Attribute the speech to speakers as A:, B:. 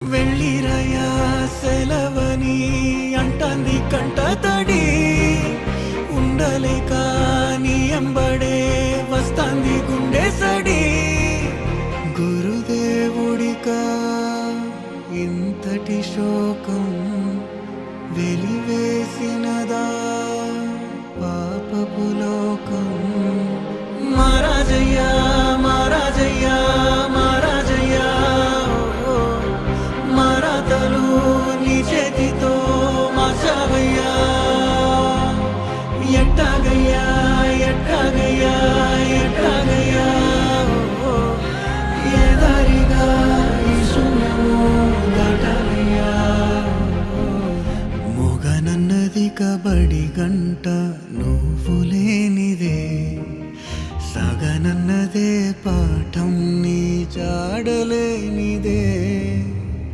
A: వెళ్ళిరయా సెలవని అంటాంది కంట తడి ఉండలేక నీ ఎంబడే వస్తాంది గుండె సడి గురుదేవుడికా ఇంతటి శోకం వెలివేసినదా పాపపులో